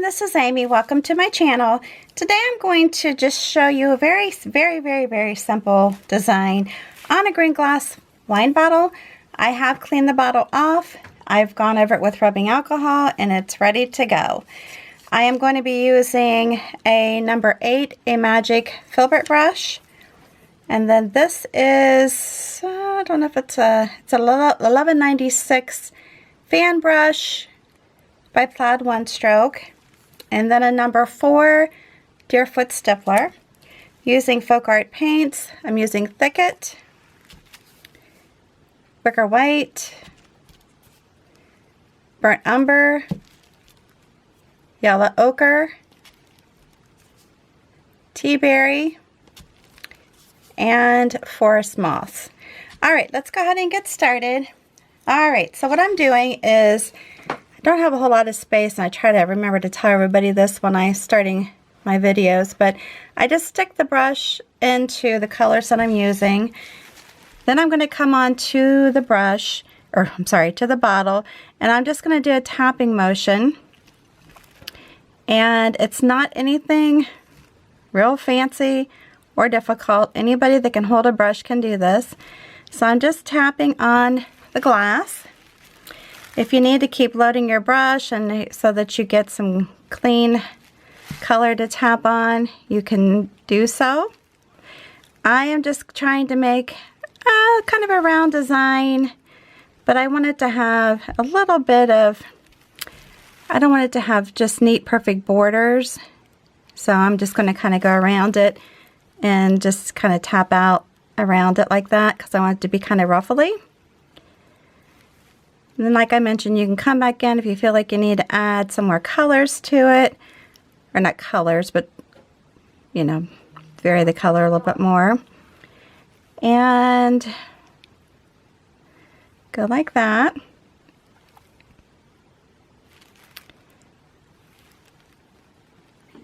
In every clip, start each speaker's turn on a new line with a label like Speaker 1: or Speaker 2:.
Speaker 1: this is Amy. Welcome to my channel. Today I'm going to just show you a very simple design on a green glass wine bottle. I have cleaned the bottle off. I've gone over it with rubbing alcohol and it's ready to go. I am going to be using a number 8 Amagic Filbert brush. And then this is, I don't know if it's a 1196 fan brush by Plaid One Stroke. And then a number 4 Deerfoot Stippler. Using FolkArt paints, I'm using Thicket, Wicker White, Burnt Umber, Yellow Ochre, Tea Berry, and Forest Moss. Alright, let's go ahead and get started. Alright, so what I'm doing is, I don't have a whole lot of space, and I try to remember to tell everybody this when I'm starting my videos, but I just stick the brush into the colors that I'm using. Then I'm going to come on to the brush, or I'm sorry, to the bottle, and I'm just going to do a tapping motion. And it's not anything real fancy or difficult. Anybody that can hold a brush can do this. So I'm just tapping on the glass. If you need to keep loading your brush and so that you get some clean color to tap on, you can do so. I am just trying to make kind of a round design, but I want it to have a little bit of, I don't want it to have just neat perfect borders, so I'm just going to kind of go around it and just kind of tap out around it like that because I want it to be kind of ruffly. And then, like I mentioned, you can come back in if you feel like you need to add some more colors to it. Or not colors, but, you know, vary the color a little bit more. And go like that.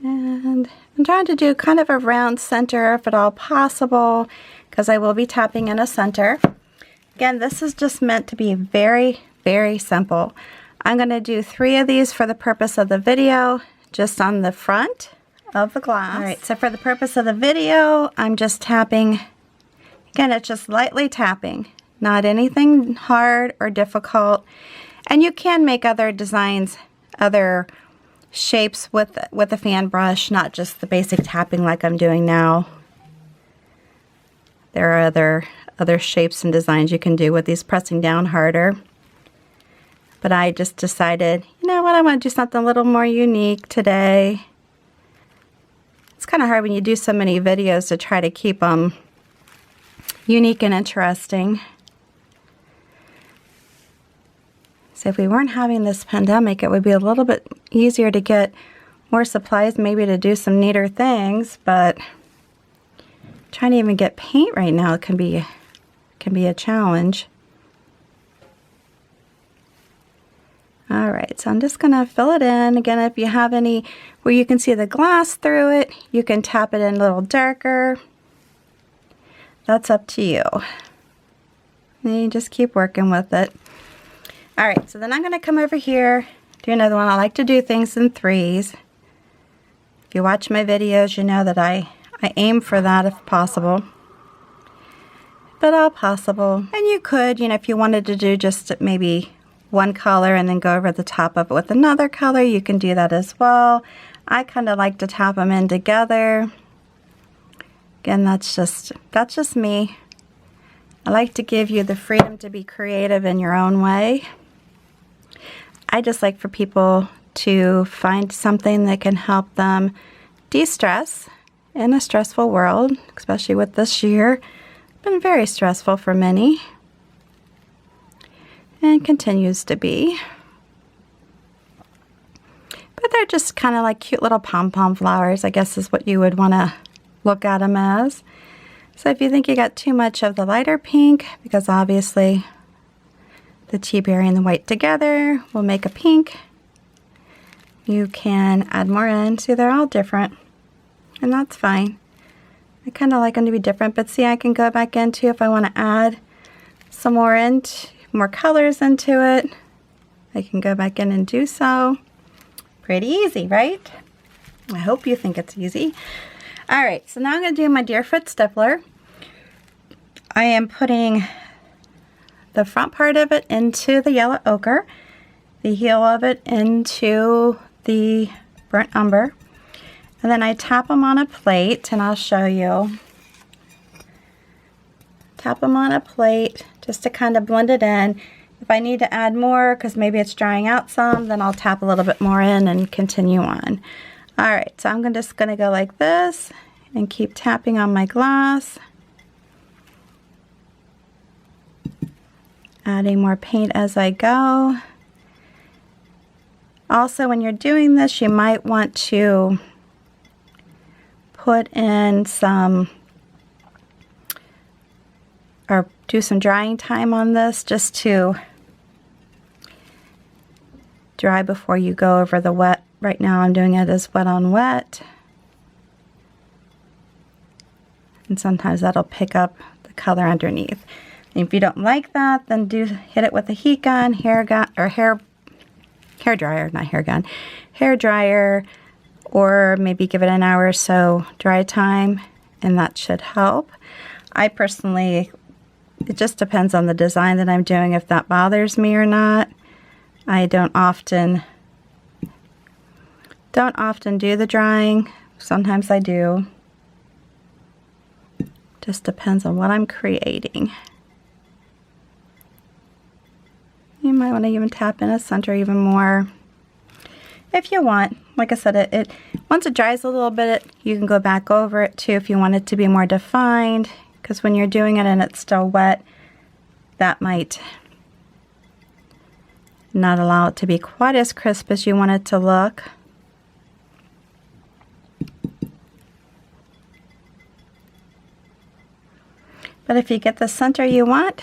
Speaker 1: And I'm trying to do kind of a round center if at all possible, because I will be tapping in a center. Again, this is just meant to be very simple. I'm going to do 3 of these for the purpose of the video, just on the front of the glass. Alright, so for the purpose of the video, I'm just tapping. Again, it's just lightly tapping, not anything hard or difficult. And you can make other designs, other shapes with a fan brush, not just the basic tapping like I'm doing now. There are other shapes and designs you can do with these pressing down harder. But I just decided, you know what, I want to do something a little more unique today. It's kind of hard when you do so many videos to try to keep them unique and interesting. So if we weren't having this pandemic, it would be a little bit easier to get more supplies, maybe to do some neater things, but trying to even get paint right now can be a challenge. Alright, so I'm just going to fill it in. Again, if you have any where you can see the glass through it, you can tap it in a little darker. That's up to you. And you just keep working with it. Alright, so then I'm going to come over here, do another one. I like to do things in 3s. If you watch my videos, you know that I aim for that if possible. But all possible. And you could, you know, if you wanted to do just maybe one color and then go over the top of it with another color, you can do that as well. I kind of like to tap them in together. Again, that's just me. I like to give you the freedom to be creative in your own way. I just like for people to find something that can help them de-stress in a stressful world, especially with this year. It's been very stressful for many. And continues to be. But they're just kind of like cute little pom-pom flowers, I guess is what you would want to look at them as. So if you think you got too much of the lighter pink, because obviously the tea berry and the white together will make a pink, you can add more in. See, they're all different, and that's fine. I kind of like them to be different, but see, I can go back into if I want to add some more colors into it. I can go back in and do so. Pretty easy, right? I hope you think it's easy. All right, so now I'm going to do my Deerfoot stippler. I am putting the front part of it into the yellow ochre, the heel of it into the burnt umber, and then I tap them on a plate, and I'll show you. Tap them on a plate just to kind of blend it in. If I need to add more, because maybe it's drying out some, then I'll tap a little bit more in and continue on. All right, so I'm just going to go like this and keep tapping on my glass. Adding more paint as I go. Also, when you're doing this, you might want to put in some, or do some drying time on this just to dry before you go over the wet. Right now I'm doing it as wet on wet. And sometimes that'll pick up the color underneath. And if you don't like that, then hit it with a heat gun, hair dryer, not hair gun, hair dryer, or maybe give it an hour or so dry time, and that should help. I personally, it just depends on the design that I'm doing if that bothers me or not. I don't often do the drying. Sometimes I do. Just depends on what I'm creating. You might want to even tap in a center even more if you want. Like I said, once it dries a little bit, you can go back over it too if you want it to be more defined, because when you're doing it and it's still wet, that might not allow it to be quite as crisp as you want it to look. But if you get the center you want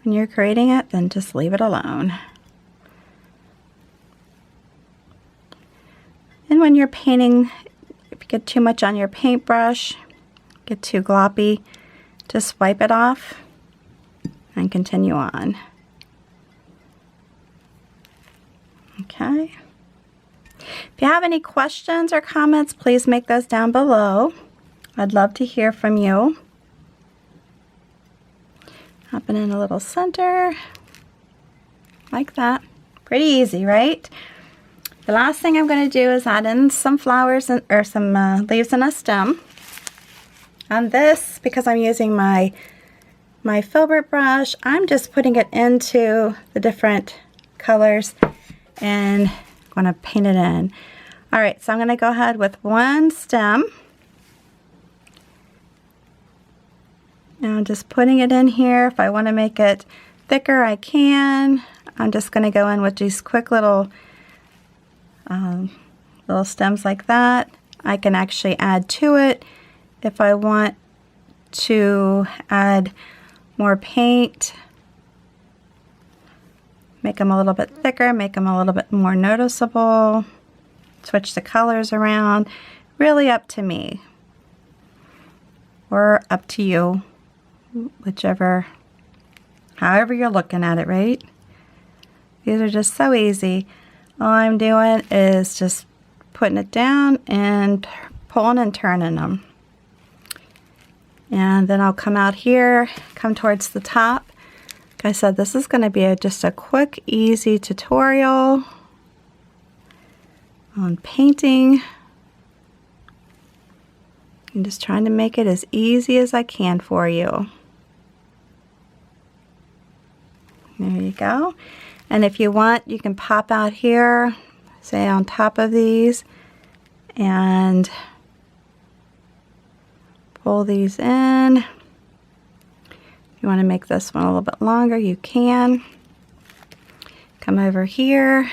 Speaker 1: when you're creating it, then just leave it alone. And when you're painting, if you get too much on your paintbrush, get too gloppy, just wipe it off and continue on. Okay. If you have any questions or comments, please make those down below. I'd love to hear from you. Hopping in a little center, like that. Pretty easy, right? The last thing I'm going to do is add in some flowers or some leaves in a stem. On this, because I'm using my Filbert brush, I'm just putting it into the different colors and I'm going to paint it in. All right, so I'm going to go ahead with one stem. Now I'm just putting it in here. If I want to make it thicker, I can. I'm just going to go in with these quick little stems like that. I can actually add to it if I want to add more paint. Make them a little bit thicker, make them a little bit more noticeable. Switch the colors around. Really up to me. Or up to you. Whichever, however you're looking at it, right? These are just so easy. All I'm doing is just putting it down and pulling and turning them. And then I'll come out here, come towards the top. Like I said, this is going to be just a quick, easy tutorial on painting. I'm just trying to make it as easy as I can for you. There you go. And if you want, you can pop out here, say on top of these, and pull these in. If you want to make this one a little bit longer, you can. Come over here.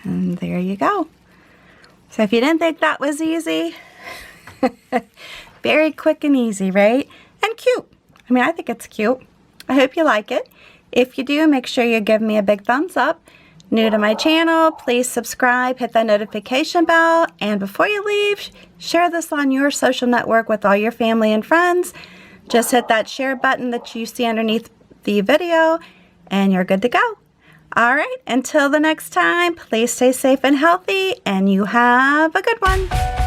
Speaker 1: And there you go. So if you didn't think that was easy, very quick and easy, right? And cute. I mean, I think it's cute. I hope you like it. If you do, make sure you give me a big thumbs up. New to my channel, please subscribe, hit that notification bell, and before you leave, share this on your social network with all your family and friends. Just hit that share button that you see underneath the video, and you're good to go. All right, until the next time, please stay safe and healthy, and you have a good one.